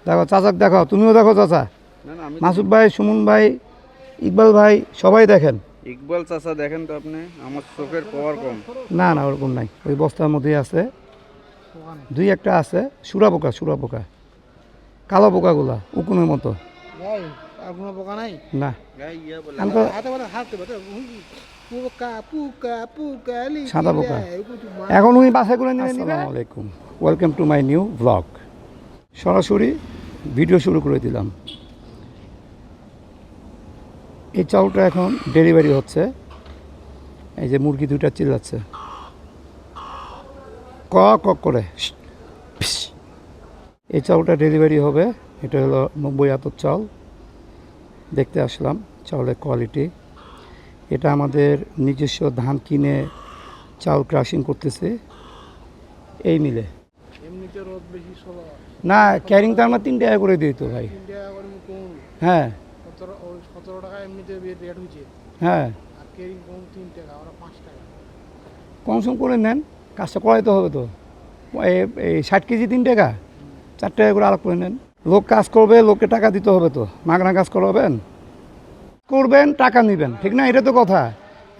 দেখো চাচাক দেখো, তুমিও দেখো চাচা, মাসুদ ভাই, সুমন ভাই, ইকবাল ভাই, সবাই দেখেন। ইকবাল চাচা দেখেন তো আপনি, আমার চোখের পাওয়ার কম। না না, ওরকম নাই, ওই বস্তার মধ্যেই আছে, দুই একটা আছে সুরা পোকা, সুরা পোকা, কালো পোকাগুলা উকুনের মতো। আর কোনো পোকা নাই না, আমি তো সাদা পোকা। এখন উনি বাসায় করে নিয়ে নিবে। আসসালামু আলাইকুম, welcome to my new blog. সরাসরি ভিডিও শুরু করে দিলাম। এই চাউলটা এখন ডেলিভারি হচ্ছে। এই যে মুরগি দুইটা চিল্লাচ্ছে ক ক করে। এই চাউলটা ডেলিভারি হবে। এটা হলো 90 আতর চাউল। দেখতে আসলাম চাউলের কোয়ালিটি। এটা আমাদের নিজস্ব ধান কিনে চাউল ক্রাশিং করতেছে এই মিলে। না, ক্যারিং তো আমরা 3 টাকা করে দিই তো ভাই। হ্যাঁ হ্যাঁ, কমসম করে নেন, কাজটা করাইতে হবে তো। এই 60 কেজি 3 টাকা, 4 টাকা করে আলাপ করে নেন। লোক কাজ করবে, লোককে টাকা দিতে হবে তো, মাগনা কাজ করাবেন, করবেন টাকা নেবেন, ঠিক না? এটা তো কথা।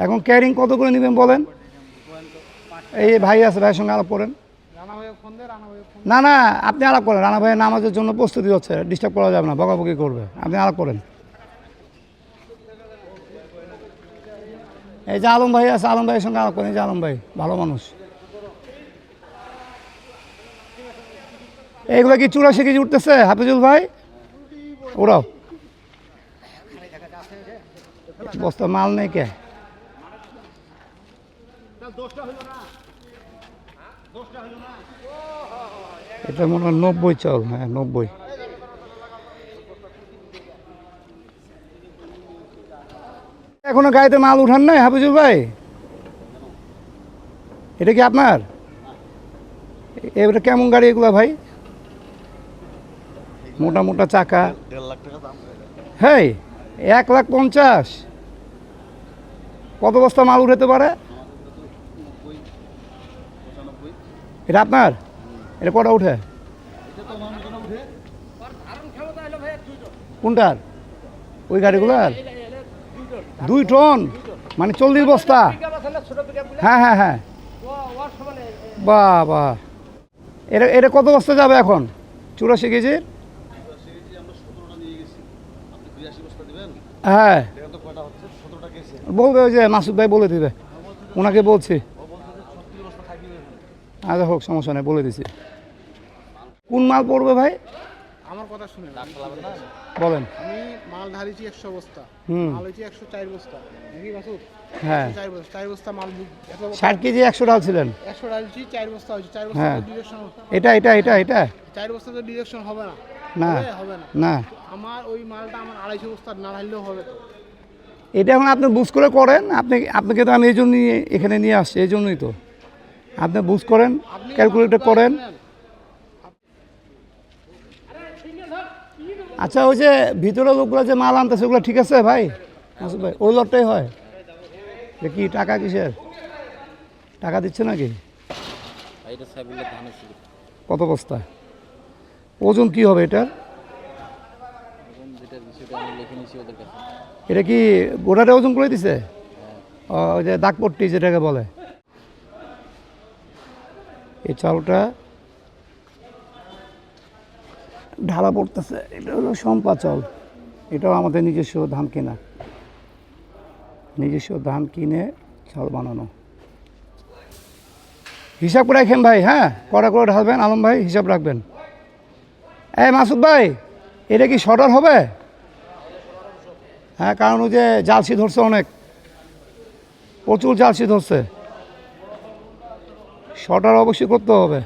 এখন ক্যারিং কত করে নেবেন বলেন? এই ভাই আছে, ভাইয়ের সঙ্গে আলাপ করেন। না না, আপনি আলাপ করেন। রানা ভাইয়ের নামাজের জন্য প্রস্তুতি হচ্ছে, ডিস্টার্ব করা যাবে না, বকাবকি করবে, আপনি আলাপ করেন। এই যে আলম ভাই আছে, আলম ভাইয়ের সঙ্গে আলাপ করেন। এই যে আলম ভাই ভালো মানুষ। এইগুলো কি 84 কেজি উঠতেছে হাফিজুল ভাই? ওরাও বস্তা মাল নেই কে? এটা মনে হয় 90 চাউল। হ্যাঁ 90। এখনো গাড়িতে মাল উঠান নাই হাফিজুল ভাই? এটা কি আপনার? এটা কেমন গাড়ি এগুলা ভাই? মোটা মোটা চাকা। হ্যাঁ 1,50,000। কত বস্তা মাল উঠাতে পারে এটা আপনার? এটা কটা উঠে? কোনটার? ওই গাড়িগুলার 2 টন, মানে 40 বস্তা। হ্যাঁ হ্যাঁ হ্যাঁ, বাহ বাহ। এটা কত বস্তা যাবে এখন 84 কেজির? হ্যাঁ বলবে, ওই যে মাসুদ ভাই বলে দিবে, ওনাকে বলছি। আচ্ছা হোক, সমস্যা নেই, বলে দিছি। কোন মাল পড়বে ভাই? আমার কথা শুনে বলেন। আমি মাল ঢালিছি 100 বস্তা, মাল হয়েছে 104 বস্তা নাকি বাসু? হ্যাঁ 4 বস্তা মাল 60 কেজি 100 ডাল ছিলেন। 100 ঢালছি, 4 বস্তা হয়েছে। 4 বস্তা হ্যাঁ, ডিরেকশন এটা এটা এটা এটা 4 বস্তা তো ডিরেকশন হবে না। না হবে না না, আমার ওই মালটা আমার 250 বস্তা না ঢাললেও হবে তো। এটা এখন আপনি বুঝ করে করেন। আপনাকে তো আমি এই জন্যই এখানে নিয়ে আসছি, এই জন্যই তো। আপনি বুঝ করেন, ক্যালকুলেটর করেন। আচ্ছা, ওই যে ভিতরে লোকগুলো যে মাল আনতেছে ওগুলো ঠিক আছে ভাই? মাসুদ ভাই ওই লটটাই হয় কি? টাকা কিসের টাকা দিচ্ছে নাকি? কত বস্তা ওজন কি হবে এটার? এটা কি গোটাটা ওজন করে দিছে? ওই যে দাগপট্টি যেটাকে বলে। এই চাউলটা ঢালা পড়তেছে। এটা হলো সম্পা চাউল। এটাও আমাদের নিজস্ব ধান কেনা, নিজস্ব ধান কিনে চাউল বানানো। হিসাব করে রাখেন ভাই। হ্যাঁ, কড়া করে ঢালবেন। আলম ভাই হিসাব রাখবেন। এই মাসুদ ভাই, এটা কি শর্টার হবে? হ্যাঁ, কারণ ওই যে জালসি ধরছে, অনেক প্রচুর জালসি ধরছে, শর্টার অবশ্যই করতে হবে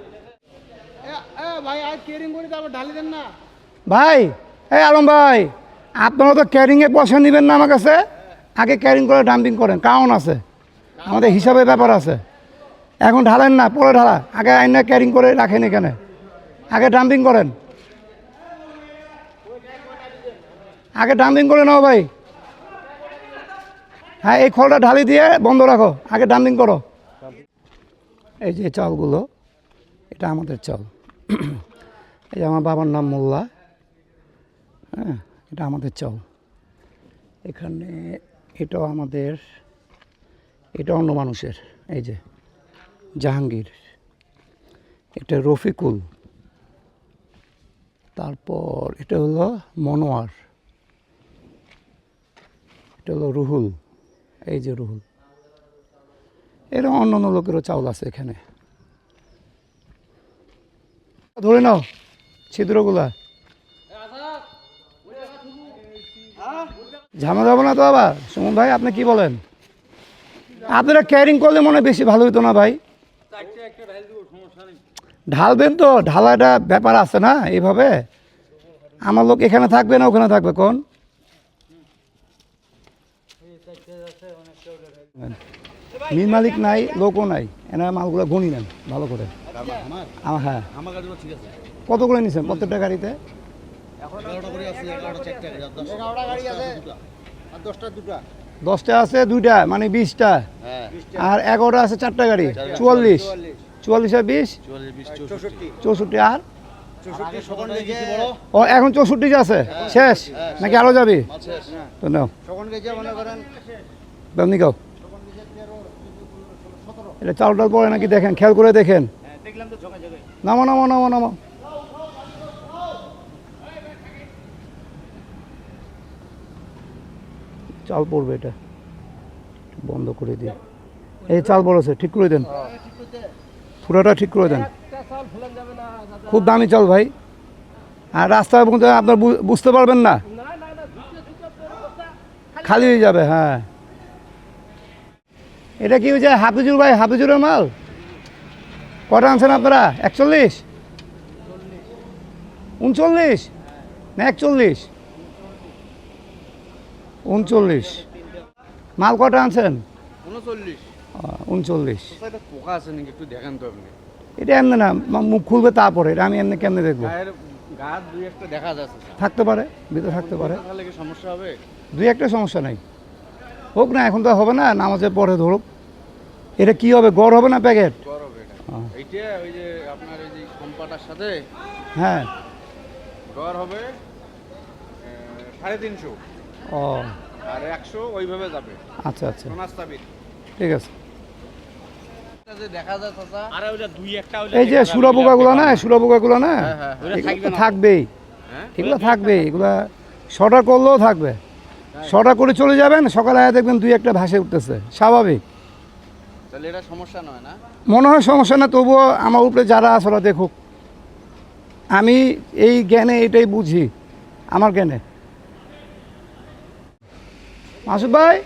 ভাই। আর কেয়ারিং করে তারপর ঢালি দেন না ভাই। এই আলম ভাই, আপনারা তো ক্যারিংয়ে পয়সা নেবেন না আমার কাছে, আগে ক্যারিং করে ডাম্পিং করেন, কারণ আছে আমাদের হিসাবের ব্যাপার আছে। এখন ঢালেন না, পরে ঢালা, আগে আইনা ক্যারিং করে রাখেন এখানে, আগে ডাম্পিং করেন, আগে ডাম্পিং করে নাও ভাই। হ্যাঁ, এই খড়টা ঢালি দিয়ে বন্ধ রাখো, আগে ডাম্পিং করো। এই যে চাউলগুলো, এটা আমাদের চাউল। এই যে আমার বাবার নাম মোল্লা, হ্যাঁ, এটা আমাদের চাউল। এখানে এটাও আমাদের, এটা অন্য মানুষের। এই যে জাহাঙ্গীর, এটা রফিকুল, তারপর এটা হলো মনোয়ার, এটা হলো রুহুল, এই যে রুহুল। এরকম অন্য অন্য লোকেরও চাউল আছে এখানে। ধরে নাও ছিদ্রগুলা, ঝামেলা হবে না তো আবার? সুমন ভাই আপনি কি বলেন? আপনারা ক্যারিং করলে মনে হয় বেশি ভালো হতো না ভাই? ঢালবেন তো, ঢালাটা ব্যাপার আছে না? এইভাবে আমার লোক এখানে থাকবে না ওখানে থাকবে কোন? মিল মালিক নাই, লোকও নাই, এনারা মালগুলো গণি নেন ভালো করে। হ্যাঁ, কত করে নিছেন প্রত্যেকটা গাড়িতে? 10টা আছে 2টা, মানে 20টা, আর 11টা আছে 4টা গাড়ি, 44। 44 আর 20 64। আর ও এখন 64 আছে, শেষ নাকি আরো যাবে? তো নাও আপনি গাও। এটা চাউলটাল পরে নাকি দেখেন, খেয়াল করে দেখেন। নামো নামো নামো নামো। চাল পড়বে, এটা বন্ধ করে দিই। এই চাল বড়ছে, ঠিক করে দেন, পুরোটা ঠিক করে দেন। খুব দামি চাল ভাই, আর রাস্তার মধ্যে আপনার বুঝতে পারবেন না, খালি হয়ে যাবে। হ্যাঁ, এটা কি হয়েছে হাফিজুর ভাই? হাফিজুরের মাল কটা আনছেন আপনারা? 41, 39 না 41? 39 মাল কটা আনছেন? 39। পোকা আছে নাকি একটু দেখান তো আপনি। এটা এমনি না, মুখ খুলবে তারপরে, এটা আমি এমনি কেমনে দেখবো? গা দুই একটা দেখা যাচ্ছে, থাকতে পারে, ভিতরে থাকতে পারে, তাহলে কি সমস্যা হবে? দুই একটা সমস্যা নাই, হোক না, এখন তো হবে না, নামাজের পরে ধরুক। এটা কি হবে, গড় হবে না প্যাকেট? এইটা ওই যে আপনার এই যে সম্পাটার সাথে হ্যাঁ, গড় হবে 350। ও আর 100 ওইভাবে যাবে। আচ্ছা আচ্ছা, নাস্তাবিদ ঠিক আছে। দেখা যায় চাচা, আরে ওইটা দুই একটা এই যে সুরা পোকাগুলো না, সুরা পোকাগুলো না, এগুলো থাকবেই, এগুলো থাকবে, এগুলা শটা করলেও থাকবে। শটা করে চলে যাবেন, সকালে আয়া দেখবেন দুই একটা ভাসে উঠতেছে, স্বাভাবিক। তাহলে এটা সমস্যা নয় না? মনে হয় সমস্যা না, তবুও আমার উপরে যারা আছে ওরা দেখুক। আমি এই জ্ঞানে এটাই বুঝি, আমার জ্ঞানে। মাসুদ ভাই,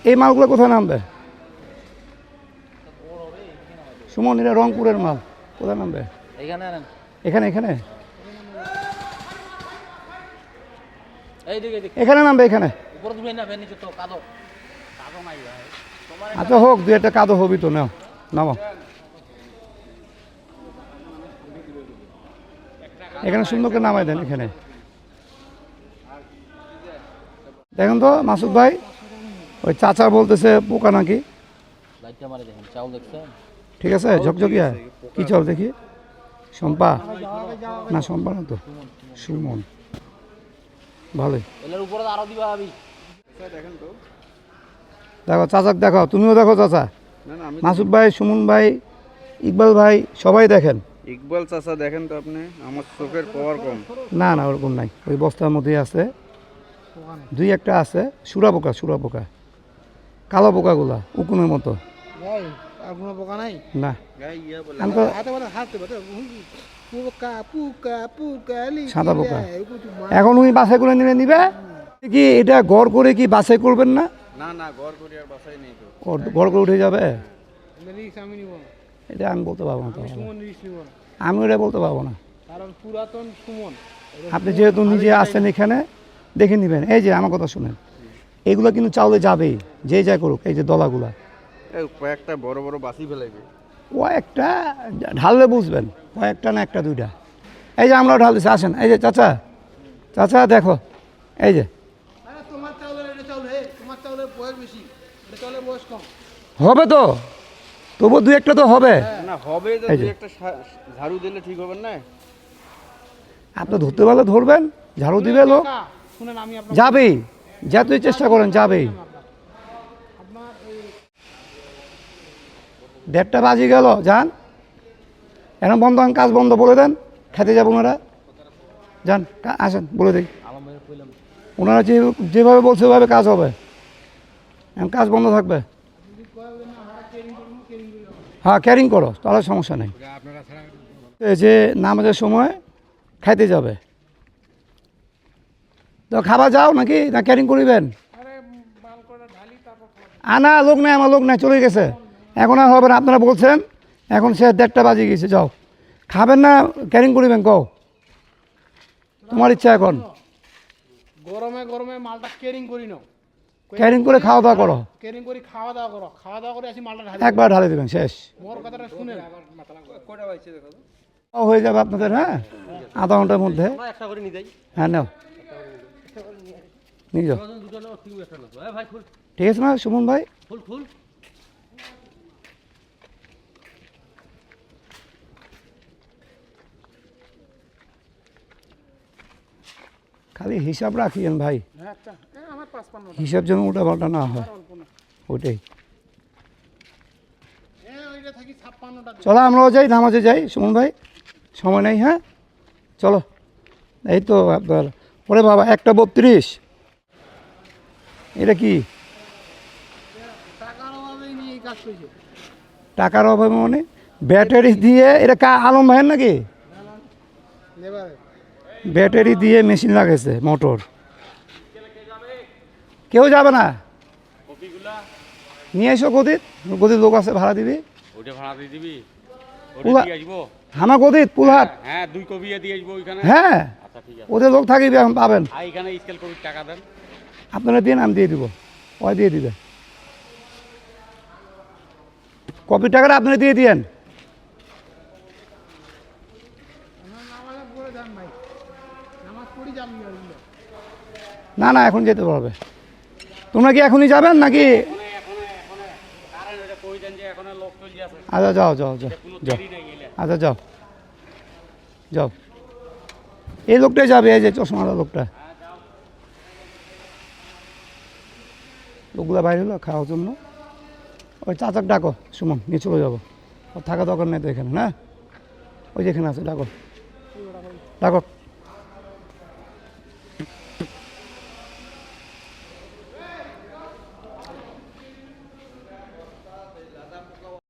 এই মালগুলো কোথায় নামবে? সুমন, এটা রংপুরের মাল, কোথায় নামবে? এখানে এখানে এখানে নামবে, এখানে। আচ্ছা হোক, দুই একটা কাদো হবি তো, নাও নামো। এখানে সুন্দর করে নামাই দেন, এখানে দেখেন তো মাসুদ ভাই, ওই চাচা বলতেছে পোকা নাকি। ঠিক আছে, ঝকঝকিয়া কি চাল দেখি? শম্পা না, শম্পা না তো, সুমন, ভালোই। দেখো চাচাক দেখো, তুমিও দেখো চাচা, মাসুদ ভাই, সুমন ভাই, ইকবাল ভাই, সবাই দেখেন। ইকবাল চাচা দেখেন তো আপনি, আমার চোখের পাওয়ার কম। না না, ওরকম নাই, ওই বস্তার মধ্যেই আছে, দুই একটা আছে। সুরা পোকা, সুরা পোকা, কালো পোকাগুলা উকুনের মতো। পোকা নাই না, সাদা পোকা। এখন উনি বাছাই করে নিলে নিবে কি? এটা গড় করে কি বাছাই করবেন না? না না, গড় করি আর বাসাই নেই তো। গড় করে উঠে যাবে, আমি নিব, এটা আমি বলতে পারবো না। সুমন রিস্ক নিব না, আমি ওটা বলতে পারবো না, কারণ পুরাতন সুমন। আপনি যেহেতু নিজে আসছেন এখানে, দেখে নেবেন। এই যে আমার কথা শুনেন, এগুলো কিন্তু চাউলে যাবেই, যে যা করুক। এই যে দলাগুলা কয়েকটা বড় বড় বাসি ফেলাইবে, কয়েকটা ঢাললে বুঝবেন, কয়েকটা না একটা দুইটা। এই যে আমরাও ঢাল দিচ্ছি, আসেন। এই যে চাচা, চাচা দেখো, এই যে তোমার চাউলের এটা চাউল, হে তোমার চাউলের বয়স বেশি, এটা চাউলের বয়স কম। হবে তো, তবু দুই একটা তো হবে না। হবে যে এই যে। দুই একটা ঝাড়ু দিলে ঠিক হবে না? আপনি ধরতে পারলে ধরবেন, ঝাড়ু দিবে লোক, শুনেন আমি আপনার যাবেই, যতই চেষ্টা করেন যাবেই। আপনার এই 1:30 বাজে গেল, যান এখন বন্ধ, কাজ বন্ধ বলে দেন, খেতে যাবো ওনারা, যান আসেন বলে দিই। ওনারা যেভাবে বলছে ওইভাবে কাজ হবে, এখন কাজ বন্ধ থাকবে। হ্যাঁ ক্যারিং করো, তাহলে সমস্যা নেই। এই যে নামাজের সময় খাইতে যাবে, তো খাবার যাও নাকি, না ক্যারিং করিবেন? আনা লোক নাই, আমার লোক নাই, চলে গেছে, এখন আর হবে না। আপনারা বলছেন, এখন সে 1:30 বাজে গেছে, যাও খাবেন না ক্যারিং করিবেন, কও তোমার ইচ্ছা। এখন গরমে গরমে মালটা কেরিং করি নাও, ক্যারিং করে খাওয়া দাওয়া করো, কেরিং করি খাওয়া দাওয়া করো, খাওয়া দাওয়া করে আসি মালটা ঢালি। একবার ঢালে দেবেন, শেষ। মোর কথাটা শুনেন, হয়ে যাবে আপনাদের, হ্যাঁ আধা ঘন্টার মধ্যে। হ্যাঁ নাও, নিয়ে যাও, ঠিক আছে না সুমন ভাই? খালি হিসাব রাখিয়েন ভাই, হ্যাঁ আচ্ছা আমার 55টা হিসাব যেন উল্টা পাল্টা না হয়, ওইটাই। ওইটা থাকি 56টা। চলো আমরাও যাই, নামাজে যাই সুমন ভাই, সময় নেই। হ্যাঁ চলো, এই তো আপনার ওরে বাবা 1:32, এটা কি টাকার অভাবে নিয়ে এই কাজ করেছে। টাকার অভাবে? মানে ব্যাটারি দিয়ে এটা আলম ভাইয়ের নাকি? লেবারে ব্যাটারি দিয়ে মেশিন লাগাইছে, মোটর। কেউ যাবে না, নিয়ে এসো গদিত, গদিত লোক আছে, ভাড়া দিবি। ওটা ভাড়া দিয়ে দিবি, ওটা পুলা- দিয়ে আসবো। হামা গদিত পুলহাট, হ্যাঁ 2 কপি দিয়ে আসবো ওইখানে। হ্যাঁ আচ্ছা ঠিক আছে। ওদের লোক থাকিবে, এখন পাবেন। আর এখানে স্কেল কপির টাকা দেন। আপনারা দিন, আমি দিয়ে দিব, ওই দিয়ে দিবে। কপির টাকাটা আপনারা দিয়ে দিয়েন। নামাজ পড়ে যান ভাই, নামাজ পড়ি যান। না না এখন যেতে পারবে। তোমরা কি এখনই যাবেন নাকি? কারণ এটা কই দেন যে এখন লোক চলে আছে, আচ্ছা যাও যাও যাও কোনো যাও, দেরি নাই গেলে। আচ্ছা যাও যাও। এই লোকটাই যাবে, এই যে চশমাওয়ালা লোকটা। লোকগুলা বাইরে হলো খাওয়ার জন্য। ওই চাচাক ডাকো, সুমন নিয়ে চলে যাবো, ওর থাকা দরকার নেই তো এখানে, না ওই যেখানে আছে, ডাকো ডাকো।